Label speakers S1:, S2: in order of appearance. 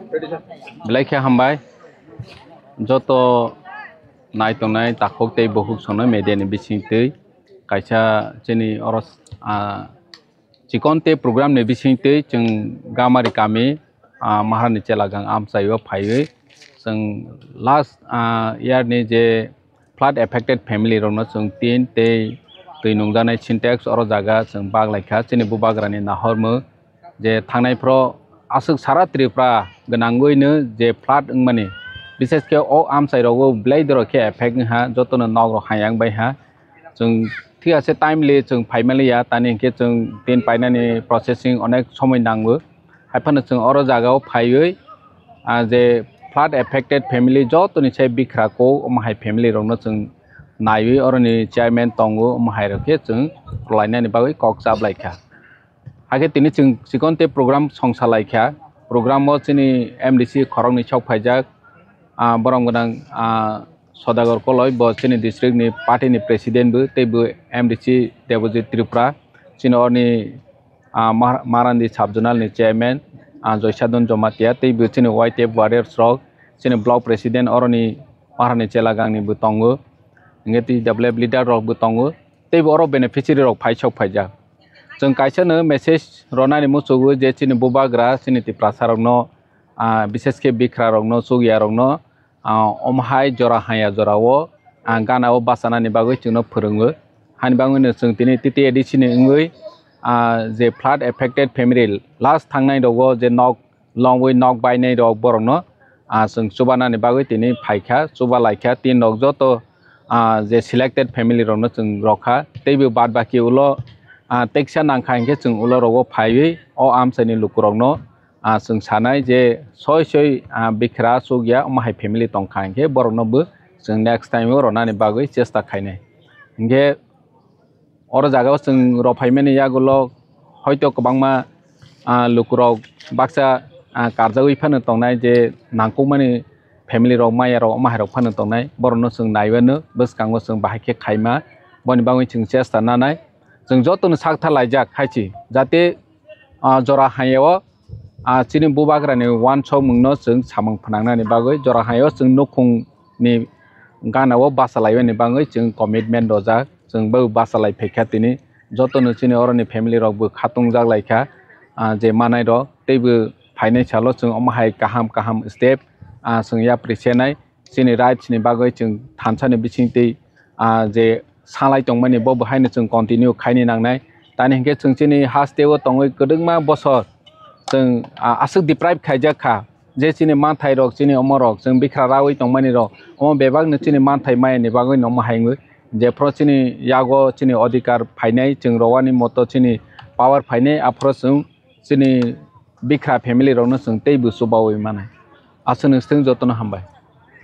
S1: Belai hambai joto nai tong nai takok tei bohuk sono media ni bising tei kaisa chini oros chikon te program ni bising tei chung gamari kami maharani chelagang amsayo phaiwe chung last year ni je flood affected family rokno chung tin tei tui nungjanai syntax oro jaga chung baglaikha chini bu bagrani nahormo je thangnai pro asuk sara tripra gananggoino je flood mani বিশেষ করে ও আমসাই রগো ব্লাই দরকে এফেক্ট হা যতন নগ হায়াং বাই হা जों ঠিক আছে টাইমলি जों ফাইমালিয়া তানি কে जों দিন পাইনানি প্রসেসিং অনেক সময় নাংবো হাইফানো जों অর জায়গাও ফাইयै যে ফ্লাড এফেক্টেড ফ্যামিলি যতনি চাই বিখ্রাকো মাহাই ফ্যামিলি রংनो जों नायै अरनि चेयारमैन तंगो माहाय रखे जों लाइनानि बागै कक जाबलायखा हागे तिनि जों सिकनते प्रोग्राम संसालायखा प्रोग्रामो जोंनि एमडीसी खरंनि चौक फाइजाक borong godang Sodagar koloi bo chini district ni party ni president bu teibu MDC Debojit Tripura chini orni Marandi subjonal ni chairman Joysadon Jomatia teibu chini White Warriors rok chini block president orni Marani Chelagang ni bu tongo ngeti develop leader rok bu tongo teibu oro beneficiary rok phaisok phaija जों kaisa no message ronani musugu je chini bubagra chini ti prasarokno বিশেষ के बिख्रा रokno sugia rokno omhai jora haya jorao ganao basanani bagoi chungno phurungo hani bangoni जों tini titi edition ngoi je flood affected family last thangnai rogo je nok longwei nok bainai rok borokno जों subanani bagoi tini phaikha suba laikha tin nok joto je selected family rokno जों rokha teibo bad baki ulo teksa nangkhaingke जों ulo rogo phaiwi o amsani lukurokno जों सानाय जे सय बिख्रा सुगिया माहाय फेमिलि तंखांखे बरनबो जों नेक्स्ट टाइम रनानि बागै चेष्टा खायनाय इंगे अर जागाव जों रफायमेनि यागुलो हयतो गोबांमा लुकुरक बाक्सा कारजावै फानो तंनाय जे नांगौमानि फेमिलि रक मायारक माहायरक फानो तंनाय बरनो जों नायबानो बसकांगो जों बाहायखे खायमा बनि बागै जों चेष्टा नानाय जों जतनो साखथा लायजा खायछि जाते जरा हायाव chini bubagrani one show mungno जों samang phanangnani bagoi jora hayo जों nokungni ganao basalaiwani bagoi जों commitment roja जों bo basalai phekha tini jotono chini oroni family rok bo khatung jaglaikha je manai ro teibo financial lo जों omahai kaham step जों ya presenai chini rights ni bagoi जों thansani bisingtei je salai tongmani bo bahaino जों continue khaini nangnai tani hingke जों chini hasteo tongoi kodungma bosor जों asuk deprive khaija kha je chini manthai rok chini omorok जों bikhra rawi tongmani rok omo bebag ni chini manthai mai ni bagoi no mahaingui je pro chini yago chini adhikar phainai जों rowani moto chini power phainai apro जों chini bikhra family rok no जों teibu subawi manai asung jotono hambai।